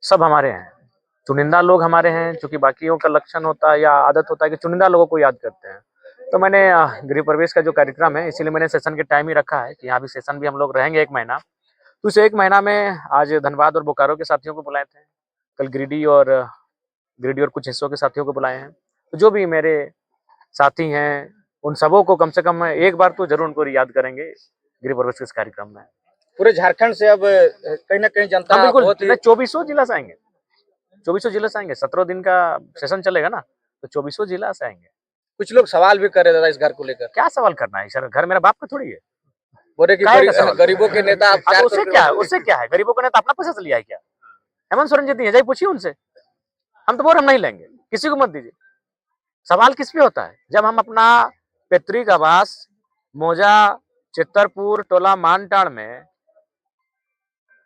सब हमारे हैं। चुनिंदा लोग हमारे हैं, चूँकि बाकियों का लक्षण होता है या आदत होता है कि चुनिंदा लोगों को याद करते हैं। तो मैंने गृह प्रवेश का जो कार्यक्रम है, इसीलिए मैंने सेशन के टाइम ही रखा है कि यहाँ भी सेशन भी हम लोग रहेंगे 1 महीना। तो इस 1 महीना में आज धनबाद और बोकारो के साथियों को बुलाए थे। कल गिरिडीह और कुछ हिस्सों के साथियों को बुलाए हैं। तो जो भी मेरे साथी हैं, उन सबों को कम से कम एक बार तो ज़रूर उनको याद करेंगे गृह प्रवेश के इस कार्यक्रम में। पूरे झारखंड से अब कहीं न कहीं जनता हाँ, बिल्कुल, बहुत ही 2400 जिला से आएँगे। 2400 जिला से आएँगे, 17 दिन का सेशन चलेगा ना, तो 2400 जिला से आएँगे। कुछ लोग सवाल भी कर रहे दादा इस घर को लेकर। क्या सवाल करना है सर? घर मेरा बाप का थोड़ी है। बोल रहे कि काहे का सवाल? गरीबों के नेता आप हाँ, 4 तो करोड़ उससे क्या है? गरीबों का नेता अपना पैसा से लिया है क्या? हेमंत सोरेन जी दिए हैं, जाइए पूछिए उनसे। हम तो बोल रहे हम नहीं लेंगे, किसी को मत दीजिए। सवाल किस पे होता है? जब हम अपना पैतृक आवास मौजा, चित्तरपुर, टोला मानटाड़ में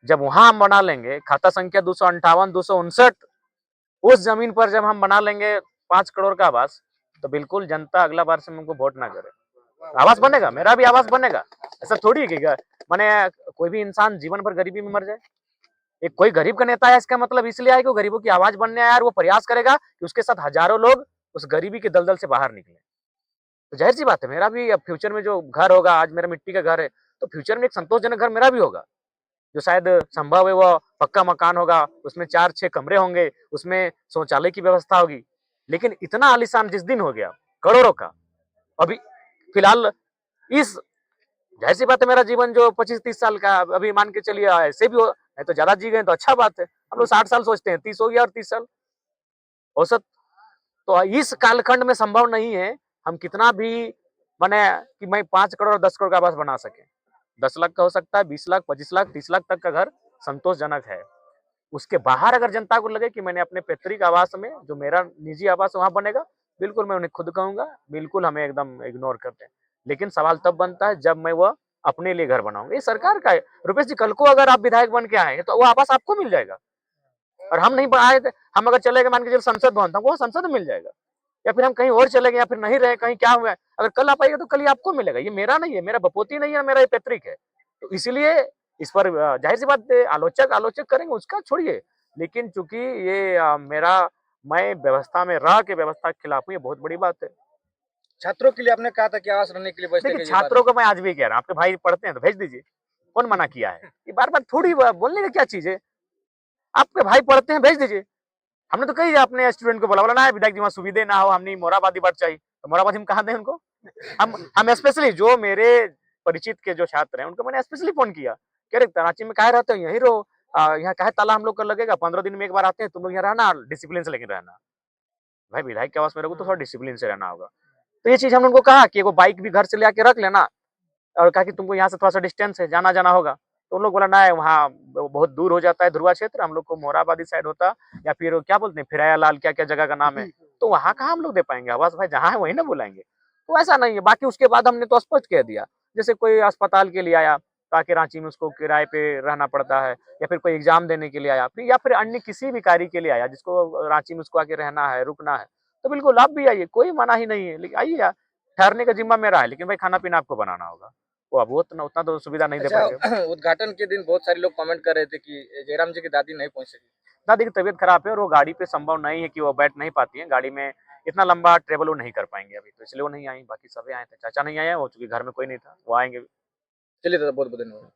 जब वहां हम बना लेंगे, खाता संख्या 258, 259, उस जमीन पर जब हम बना लेंगे 5 करोड़ का आवास, तो बिल्कुल जनता अगला बार से हमको वोट ना करे। आवास बनेगा, मेरा भी आवास बनेगा। ऐसा थोड़ी है कि माने कोई भी इंसान जीवन भर गरीबी में मर जाए। एक कोई गरीब का नेता है इसका मतलब इसलिए है कि वो गरीबों की आवाज बनने आया और वो प्रयास करेगा कि उसके साथ हजारों लोग उस गरीबी के दलदल से बाहर निकले। तो जाहिर सी बात है, मेरा भी अब फ्यूचर में जो घर होगा, आज मेरा मिट्टी का घर है, तो फ्यूचर में एक संतोषजनक घर मेरा भी होगा। जो शायद संभव है वो पक्का मकान होगा, उसमें 4-6 कमरे होंगे, उसमें शौचालय की व्यवस्था होगी। लेकिन इतना आलीशान जिस दिन हो गया, करोड़ों का, अभी फिलहाल इस जाहिर सी बात है, मेरा जीवन जो 25-30 साल का अभी मान के चलिए ऐसे भी हो, नहीं तो ज्यादा जी गए तो अच्छा बात है। हम लोग 60 साल सोचते हैं, 30 हो गया और 30 साल औसत। तो इस कालखंड में संभव नहीं है हम कितना भी बने कि मैं 5 करोड़ और 10 करोड़ का आवास बना सके। 10 लाख का हो सकता है, 20 लाख, 25 लाख, 30 लाख तक का घर संतोषजनक है। उसके बाहर अगर जनता को लगे कि मैंने अपने पैतृक आवास में जो मेरा निजी आवास वहां बनेगा, बिल्कुल मैं उन्हें खुद कहूंगा, बिल्कुल हमें एकदम इग्नोर करते हैं। लेकिन सवाल तब बनता है जब मैं वह अपने लिए घर बनाऊंगा। ये सरकार का है। रुपेश जी, कल को अगर आप विधायक बन के आए तो वो आवास आपको मिल जाएगा। और हम नहीं आए, हम अगर चले गए, मान के चलो संसद भवन था, वो संसद में मिल जाएगा। या फिर हम कहीं और चले गए या फिर नहीं रहे, कहीं क्या हुआ है, अगर कल आप आइएगा तो कल ही आपको मिलेगा। ये मेरा नहीं है, मेरा बपोती नहीं है, मेरा ये पैतृक है। तो इसलिए इस पर जाहिर सी बात है, आलोचक आलोचक करेंगे, उसका छोड़िए। लेकिन चूंकि ये मैं व्यवस्था में रह के व्यवस्था के खिलाफ हूँ, ये बहुत बड़ी बात है। छात्रों के लिए आपने कहा था कि आवास रहने के लिए बचते देखिए, छात्रों को मैं आज भी कह रहा हूँ, आपके भाई पढ़ते हैं तो भेज दीजिए। कौन मना किया है? ये बार बार थोड़ी बोलने का क्या चीज है? आपके भाई पढ़ते हैं, भेज दीजिए। हमने तो कही अपने स्टूडेंट को बोला ना विधायक जी वहाँ सुविधे ना हो, हमने मोराबादी बढ़ चाहिए, तो मोराबादी हम कहाँ दें उनको? हम स्पेशली जो मेरे परिचित के जो छात्र हैं उनको मैंने स्पेशली फोन किया, कह रहे कराची में काहे रहते हो, यहीं रहो। यहाँ काहे ताला हम लोग का लगेगा, 15 दिन में एक बार आते हैं, तुम लोग यहाँ रहना, डिसिप्लिन से लेकिन रहना। भाई विधायक के आवास में रहो तो थोड़ा डिसिप्लिन से रहना होगा। तो ये चीज हमने उनको कहा कि वो बाइक भी घर से ले आके रख लेना, और कहा कि तुमको यहाँ से थोड़ा सा डिस्टेंस है, जाना जाना होगा। तो उन लोग बोला ना, वहाँ बहुत दूर हो जाता है ध्रुवा क्षेत्र, हम लोग को मोराबादी साइड होता, या फिर क्या बोलते हैं फिराया लाल, क्या क्या जगह का नाम है, तो वहाँ कहाँ हम लोग दे पाएंगे आवास? भाई जहाँ है वही ना बुलाएंगे। तो ऐसा नहीं है। बाकी उसके बाद हमने तो स्पष्ट कह दिया, जैसे कोई अस्पताल के लिए आया ताकि रांची में उसको किराए पे रहना पड़ता है, या फिर कोई एग्जाम देने के लिए आया, फिर या फिर अन्य किसी भी कार्य के लिए आया जिसको रांची में उसको आके रहना है, रुकना है, तो बिल्कुल आप भी आइए, कोई मना ही नहीं है। लेकिन आइए यार, ठहरने का जिम्मा मेरा है, लेकिन भाई खाना पीना आपको बनाना होगा। वो अब वो उतना तो सुविधा नहीं दे अच्छा पाएंगे। उद्घाटन के दिन बहुत सारे लोग कमेंट कर रहे थे कि जयराम जी की दादी नहीं पहुंच सकी। दादी की तबीयत खराब है और वो गाड़ी पे संभव नहीं है कि वो बैठ नहीं पाती है गाड़ी में, इतना लंबा ट्रेवल वो नहीं कर पाएंगे अभी, तो इसलिए वो नहीं आई। बाकी सभी आए थे, चाचा नहीं आए, वो चूंकि घर में कोई नहीं था, वो आएंगे। चलिए दादा बहुत बहुत धन्यवाद।